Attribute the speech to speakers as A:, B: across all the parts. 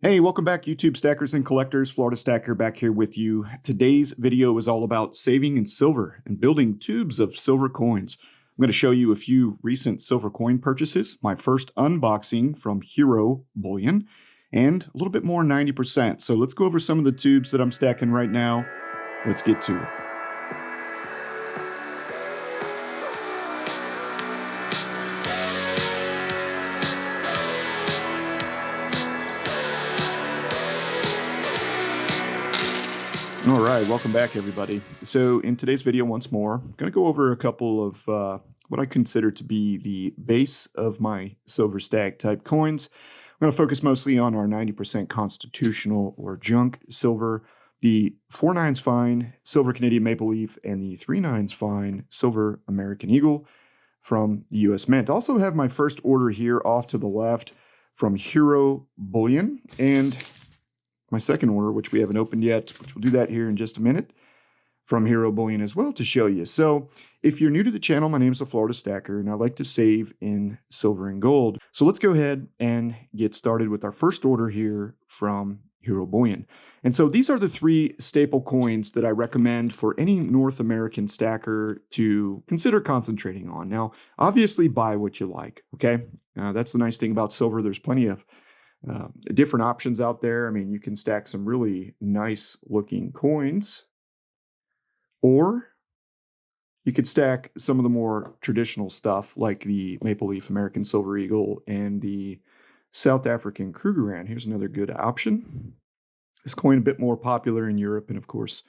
A: Hey, welcome back, YouTube stackers and collectors. Florida Stacker back here with you. Today's video is all about saving in silver and building tubes of silver coins. I'm going to show you a few recent silver coin purchases, my first unboxing from Hero Bullion, and a little bit more 90%. So let's go over some of the tubes that I'm stacking right now. Let's get to it. All right, welcome back, everybody. So in today's video, once more, I'm going to go over a couple of what I consider to be the base of my silver stack type coins. I'm going to focus mostly on our 90% constitutional or junk silver, the 4/9 fine silver Canadian maple leaf, and the 3/9 fine silver American Eagle from the US Mint. I also have my first order here off to the left from Hero Bullion, and my second order, which we haven't opened yet, which we'll do that here in just a minute, from Hero Bullion as well to show you. So if you're new to the channel, my name is the Florida Stacker, and I like to save in silver and gold. So let's go ahead and get started with our first order here from Hero Bullion. And so these are the three staple coins that I recommend for any North American stacker to consider concentrating on. Now, obviously buy what you like, okay? That's the nice thing about silver. There's plenty of different options out there. I mean, you can stack some really nice looking coins, or you could stack some of the more traditional stuff like the Maple Leaf American Silver Eagle and the South African Krugerrand. Here's another good option. This coin a bit more popular in Europe and of course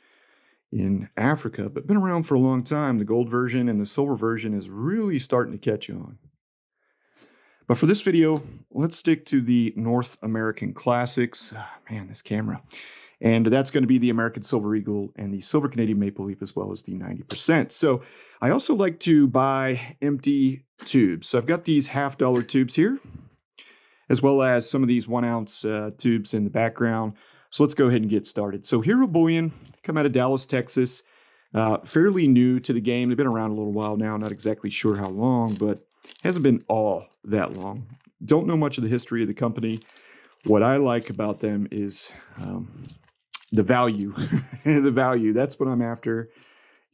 A: in Africa, but been around for a long time. The gold version and the silver version is really starting to catch on. But for this video, let's stick to the North American classics. Oh, man, this camera. And that's going to be the American Silver Eagle and the Silver Canadian Maple Leaf, as well as the 90%. So I also like to buy empty tubes. So I've got these $half tubes here, as well as some of these 1 ounce tubes in the background. So let's go ahead and get started. So Hero Bullion, come out of Dallas, Texas. Fairly new to the game. They've been around a little while now. Not exactly sure how long, but hasn't been all that long. Don't know much of the history of the company. What I like about them is the value. The value. That's what I'm after,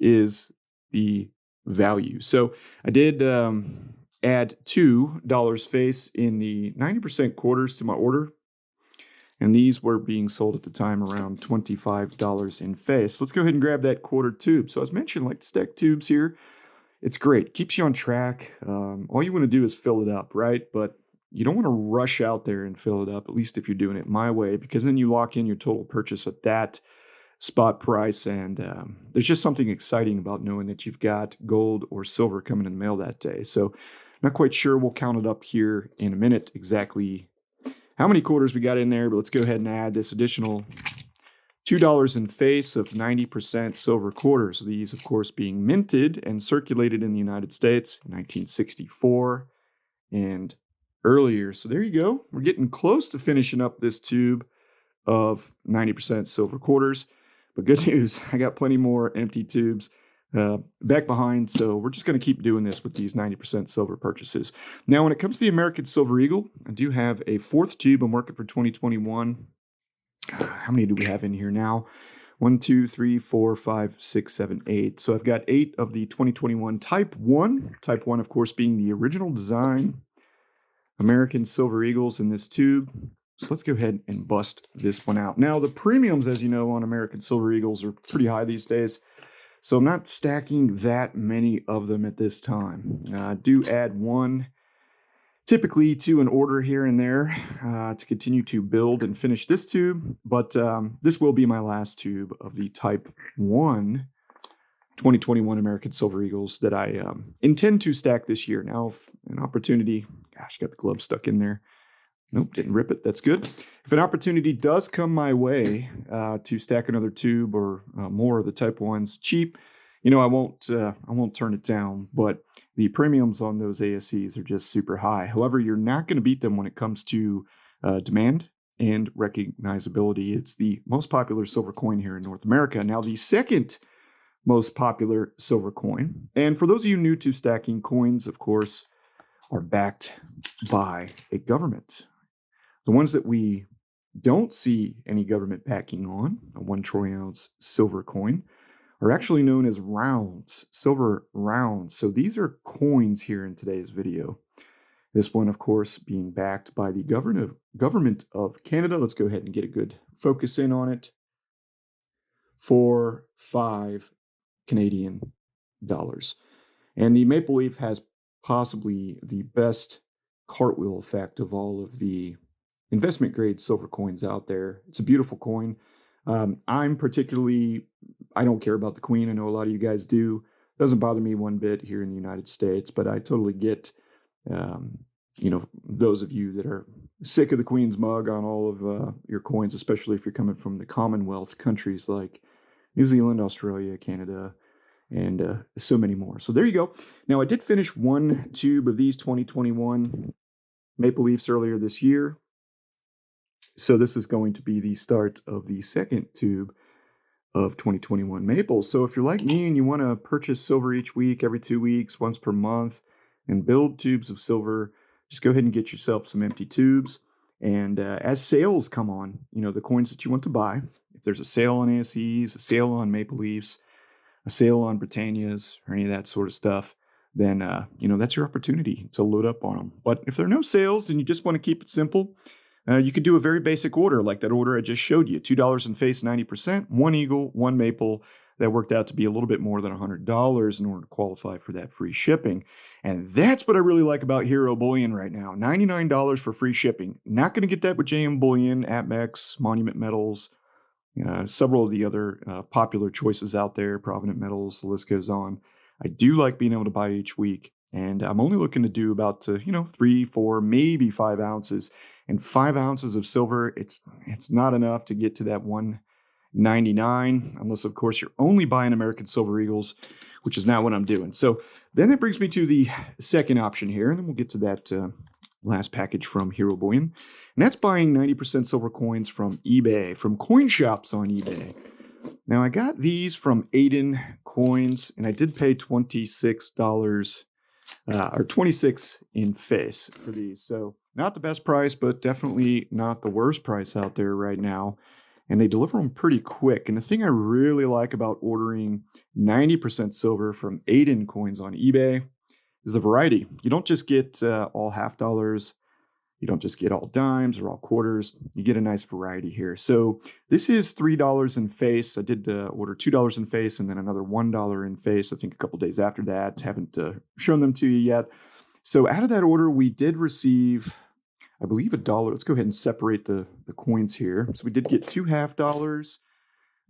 A: is the value. So I did add $2 face in the 90% quarters to my order. And these were being sold at the time around $25 in face. Let's go ahead and grab that quarter tube. So as mentioned, like to stack tubes here. It's great. Keeps you on track. All you want to do is fill it up, right? But you don't want to rush out there and fill it up, at least if you're doing it my way, because then you lock in your total purchase at that spot price. And there's just something exciting about knowing that you've got gold or silver coming in the mail that day. So not quite sure. We'll count it up here in a minute exactly how many quarters we got in there, but let's go ahead and add this additional $2 in face of 90% silver quarters. These, of course, being minted and circulated in the United States in 1964 and earlier. So there you go. We're getting close to finishing up this tube of 90% silver quarters. But good news, I got plenty more empty tubes back behind. So we're just going to keep doing this with these 90% silver purchases. Now, when it comes to the American Silver Eagle, I do have a fourth tube I'm working for 2021. How many do we have in here now? 1, 2, 3, 4, 5, 6, 7, 8. So I've got 8 of the 2021 Type 1. Type 1, of course, being the original design American Silver Eagles in this tube. So let's go ahead and bust this one out. Now, the premiums, as you know, on American Silver Eagles are pretty high these days. So I'm not stacking that many of them at this time. I do add one typically to an order here and there to continue to build and finish this tube. But this will be my last tube of the Type 1 2021 American Silver Eagles that I intend to stack this year. Now, if an opportunity, gosh, got the glove stuck in there. Nope, didn't rip it. That's good. If an opportunity does come my way to stack another tube or more of the Type 1s cheap, you know, I won't turn it down, but the premiums on those ASCs are just super high. However, you're not going to beat them when it comes to demand and recognizability. It's the most popular silver coin here in North America. Now, the second most popular silver coin, and for those of you new to stacking, coins, of course, are backed by a government. The ones that we don't see any government backing on, a 1 troy ounce silver coin, are actually known as rounds, silver rounds. So these are coins here in today's video. This one, of course, being backed by the government of Canada. Let's go ahead and get a good focus in on it. For 5 Canadian dollars. And the maple leaf has possibly the best cartwheel effect of all of the investment grade silver coins out there. It's a beautiful coin. I don't care about the queen. I know a lot of you guys do. Doesn't bother me one bit here in the United States, but I totally get, those of you that are sick of the queen's mug on all of your coins, especially if you're coming from the Commonwealth countries like New Zealand, Australia, Canada, and so many more. So there you go. Now, I did finish 1 tube of these 2021 maple leafs earlier this year. So this is going to be the start of the second tube of 2021 maples. So if you're like me and you want to purchase silver each week, every 2 weeks, once per month, and build tubes of silver, just go ahead and get yourself some empty tubes. And as sales come on, the coins that you want to buy, if there's a sale on ASEs, a sale on maple leafs, a sale on Britannias, or any of that sort of stuff, then, that's your opportunity to load up on them. But if there are no sales and you just want to keep it simple, you could do a very basic order like that order I just showed you. $2 in face, 90%, 1 eagle, 1 maple. That worked out to be a little bit more than $100 in order to qualify for that free shipping. And that's what I really like about Hero Bullion right now. $99 for free shipping. Not going to get that with JM Bullion, APMEX, Monument Metals, several of the other popular choices out there, Provident Metals, the list goes on. I do like being able to buy each week, and I'm only looking to do about 3, 4, maybe 5 ounces. And 5 ounces of silver, it's not enough to get to that $1.99, unless of course you're only buying American Silver Eagles, which is not what I'm doing. So then that brings me to the second option here, and then we'll get to that last package from Hero Bullion. And that's buying 90% silver coins from eBay, from coin shops on eBay. Now, I got these from Aiden Coins, and I did pay $26 or 26 in face for these. So not the best price, but definitely not the worst price out there right now. And they deliver them pretty quick. And the thing I really like about ordering 90% silver from Aiden Coins on eBay is the variety. You don't just get all half dollars. You don't just get all dimes or all quarters. You get a nice variety here. So this is $3 in face. I did order $2 in face and then another $1 in face, I think a couple days after that. Haven't shown them to you yet. So out of that order, we did receive, I believe, $1. Let's go ahead and separate the coins here. So we did get 2 half dollars,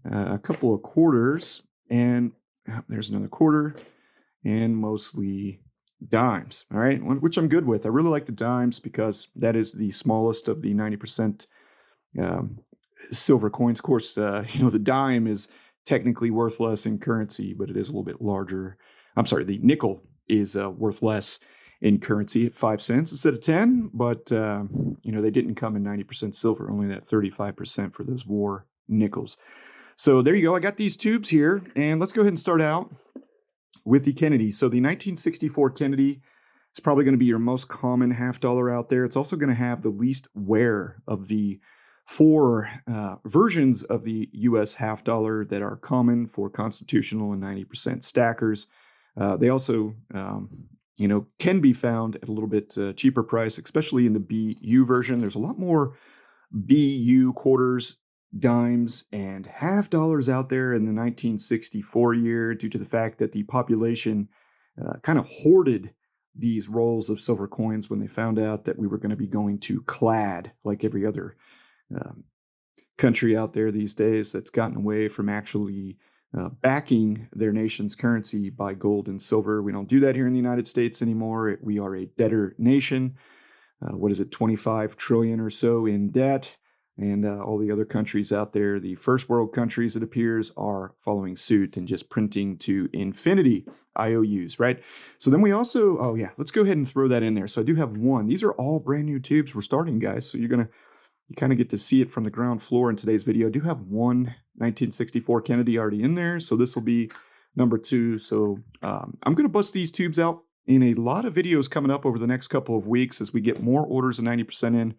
A: a couple of quarters, and there's another quarter, and mostly dimes, all right, which I'm good with. I really like the dimes because that is the smallest of the 90% silver coins. Of course, the dime is technically worth less in currency, but it is a little bit larger. I'm sorry, the nickel is worth less in currency at 5 cents instead of 10, but they didn't come in 90% silver, only that 35% for those war nickels. So there you go. I got these tubes here, and let's go ahead and start out with the Kennedy. So the 1964 Kennedy is probably going to be your most common half dollar out there. It's also going to have the least wear of the 4 versions of the US half dollar that are common for constitutional and 90% stackers. They also, can be found at a little bit cheaper price, especially in the BU version. There's a lot more BU quarters, dimes, and half dollars out there in the 1964 year due to the fact that the population kind of hoarded these rolls of silver coins when they found out that we were going to be going to clad like every other country out there these days that's gotten away from actually backing their nation's currency by gold and silver. We don't do that here in the United States anymore. We are a debtor nation. 25 trillion or so in debt. And all the other countries out there, the first world countries, it appears, are following suit and just printing to infinity IOUs, right? So then we also, let's go ahead and throw that in there. So I do have one. These are all brand new tubes we're starting, guys. So you kind of get to see it from the ground floor in today's video. I do have one 1964 Kennedy already in there. So this will be number 2. So I'm going to bust these tubes out in a lot of videos coming up over the next couple of weeks as we get more orders of 90% in.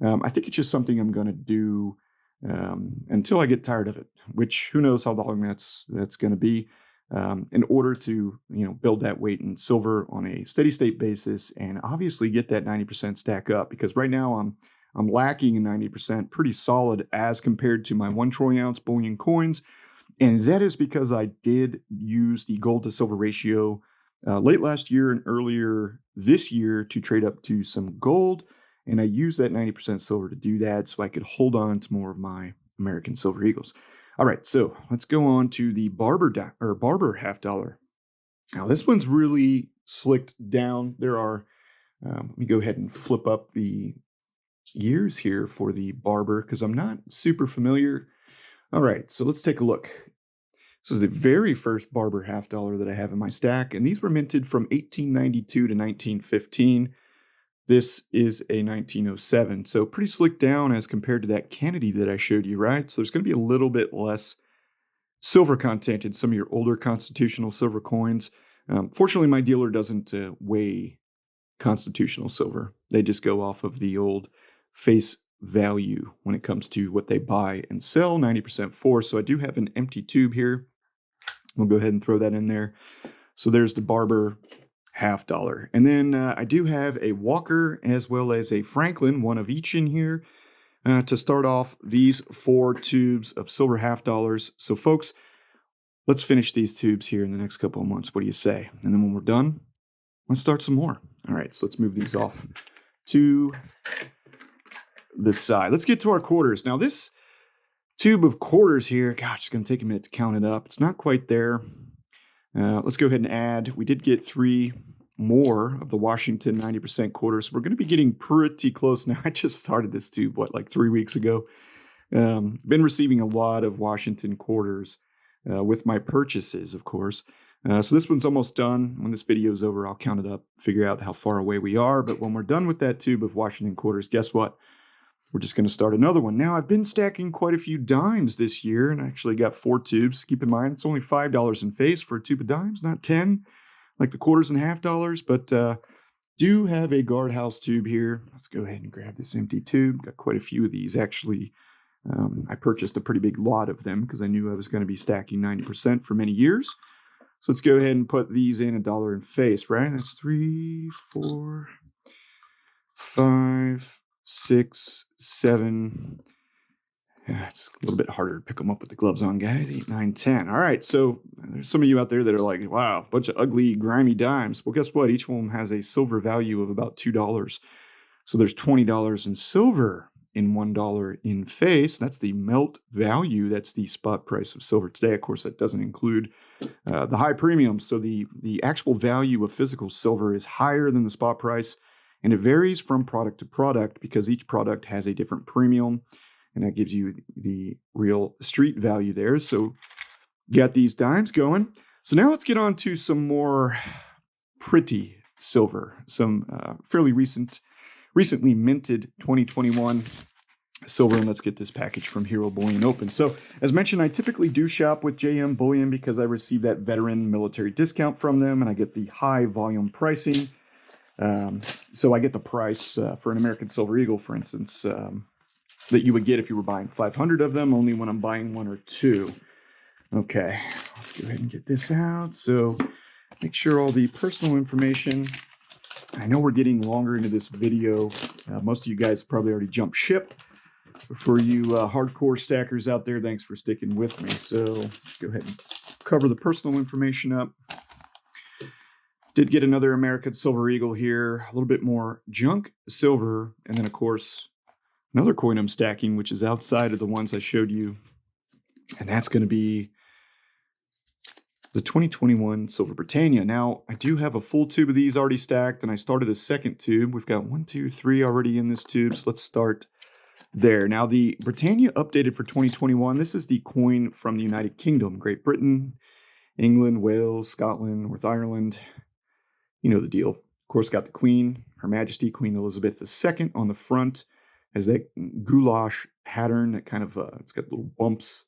A: I think it's just something I'm going to do until I get tired of it, which who knows how long that's going to be. In order to build that weight in silver on a steady state basis, and obviously get that 90% stack up, because right now I'm lacking in 90%, pretty solid as compared to my 1 troy ounce bullion coins. And that is because I did use the gold to silver ratio late last year and earlier this year to trade up to some gold. And I used that 90% silver to do that so I could hold on to more of my American Silver Eagles. All right, so let's go on to the Barber half dollar. Now this one's really slicked down. There are, let me go ahead and flip up the years here for the Barber because I'm not super familiar. All right, so let's take a look. This is the very first Barber half dollar that I have in my stack, and these were minted from 1892 to 1915. This is a 1907, so pretty slick down as compared to that Kennedy that I showed you, right? So there's going to be a little bit less silver content in some of your older constitutional silver coins. Fortunately, my dealer doesn't weigh constitutional silver. They just go off of the old face value when it comes to what they buy and sell 90% for. So I do have an empty tube here. We'll go ahead and throw that in there. So there's the Barber half dollar. And then I do have a Walker as well as a Franklin, one of each in here, to start off these 4 tubes of silver half dollars. So folks, let's finish these tubes here in the next couple of months. What do you say? And then when we're done, let's start some more. All right, so let's move these off to the side. Let's get to our quarters. Now this tube of quarters here, gosh, it's going to take a minute to count it up. It's not quite there. Let's go ahead and add. We did get 3 more of the Washington 90% quarters. We're going to be getting pretty close now. I just started this tube, like 3 weeks ago. Been receiving a lot of Washington quarters with my purchases, of course. So this one's almost done. When this video is over, I'll count it up, figure out how far away we are. But when we're done with that tube of Washington quarters, guess what? We're just going to start another one. Now, I've been stacking quite a few dimes this year, and I actually got 4 tubes. Keep in mind, it's only $5 in face for a tube of dimes, not 10, like the quarters and half dollars. But do have a guardhouse tube here. Let's go ahead and grab this empty tube. Got quite a few of these, actually. I purchased a pretty big lot of them because I knew I was going to be stacking 90% for many years. So let's go ahead and put these in $1 in face, right? That's 3, 4, 5, 6, 7. Yeah, it's a little bit harder to pick them up with the gloves on, guys. 8, 9, 10. All right, so there's some of you out there that are like, wow, bunch of ugly, grimy dimes. Well, guess what? Each one has a silver value of about $2. So there's $20 in silver in $1 in face. That's the melt value. That's the spot price of silver today. Of course, that doesn't include the high premium. So the actual value of physical silver is higher than the spot price. And it varies from product to product because each product has a different premium, and that gives you the real street value there. So got these dimes going. So now let's get on to some more pretty silver, some fairly recently minted 2021 silver, and let's get this package from Hero Bullion open. So as mentioned, I typically do shop with JM Bullion because I receive that veteran military discount from them, and I get the high volume pricing. So I get the price for an American Silver Eagle, for instance, that you would get if you were buying 500 of them, only when I'm buying 1 or 2. Okay, let's go ahead and get this out. So make sure all the personal information. I know we're getting longer into this video. Most of you guys probably already jumped ship. For you hardcore stackers out there, thanks for sticking with me. So let's go ahead and cover the personal information up. Did get another American Silver Eagle here, a little bit more junk silver, and then, of course, another coin I'm stacking, which is outside of the ones I showed you, and that's going to be the 2021 Silver Britannia. Now, I do have a full tube of these already stacked, and I started a second tube. We've got 1, 2, 3 already in this tube, so let's start there. Now, the Britannia updated for 2021. This is the coin from the United Kingdom, Great Britain, England, Wales, Scotland, North Ireland. You know the deal. Of course, got the Queen, Her Majesty, Queen Elizabeth II on the front. Has that goulash pattern that kind of, it's got little bumps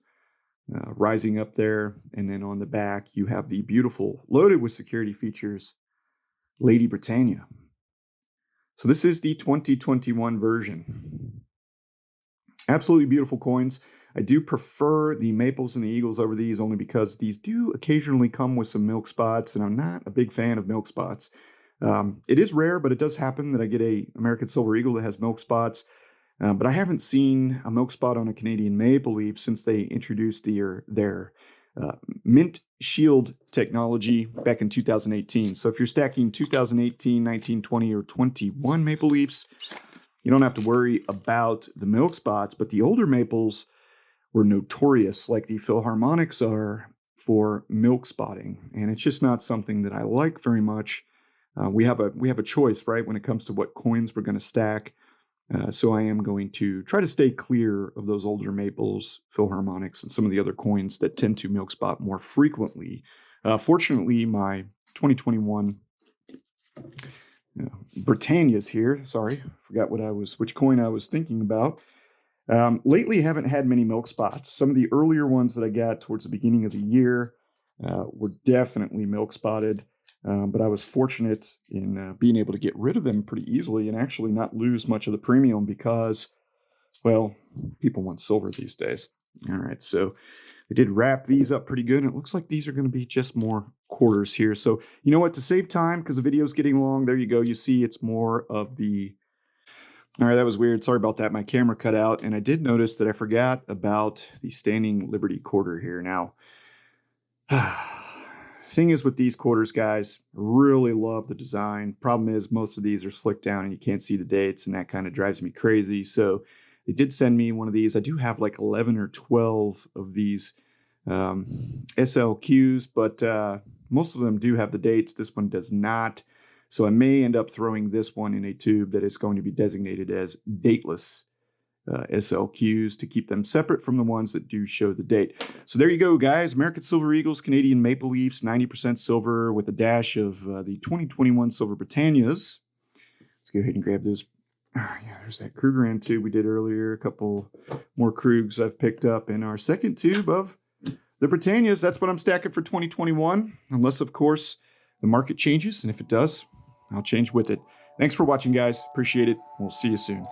A: rising up there. And then on the back, you have the beautiful, loaded with security features, Lady Britannia. So this is the 2021 version. Absolutely beautiful coins. I do prefer the maples and the eagles over these only because these do occasionally come with some milk spots, and I'm not a big fan of milk spots. It is rare, but it does happen that I get a American Silver Eagle that has milk spots. But I haven't seen a milk spot on a Canadian maple leaf since they introduced their mint shield technology back in 2018. So if you're stacking 2018, 19, 20, or 21 maple leaves, you don't have to worry about the milk spots. But the older maples were notorious, like the Philharmonics are, for milk spotting, and it's just not something that I like very much. We have a choice, right, when it comes to what coins we're going to stack. So I am going to try to stay clear of those older maples, Philharmonics, and some of the other coins that tend to milk spot more frequently. Fortunately, my 2021 Britannia's here. Sorry, forgot which coin I was thinking about. Lately, haven't had many milk spots. Some of the earlier ones that I got towards the beginning of the year were definitely milk spotted. But I was fortunate in being able to get rid of them pretty easily and actually not lose much of the premium because, well, people want silver these days. All right, so I did wrap these up pretty good. And it looks like these are going to be just more quarters here. So you know what? To save time, because the video is getting long, there you go. You see it's more of the... All right, that was weird. Sorry about that. My camera cut out. And I did notice that I forgot about the Standing Liberty quarter here. Now... Thing is with these quarters, guys, really love the design. Problem is most of these are slicked down and you can't see the dates, and that kind of drives me crazy. So they did send me one of these. I do have like 11 or 12 of these SLQs, but most of them do have the dates. This one does not. So I may end up throwing this one in a tube that is going to be designated as dateless SLQs to keep them separate from the ones that do show the date. So there you go, guys. American Silver Eagles, Canadian Maple Leafs, 90% silver with a dash of the 2021 Silver Britannias. Let's go ahead and grab those. Yeah, there's that Krugerrand tube we did earlier. A couple more Krugs I've picked up in our second tube of the Britannias. That's what I'm stacking for 2021, unless, of course, the market changes. And if it does, I'll change with it. Thanks for watching, guys. Appreciate it. We'll see you soon.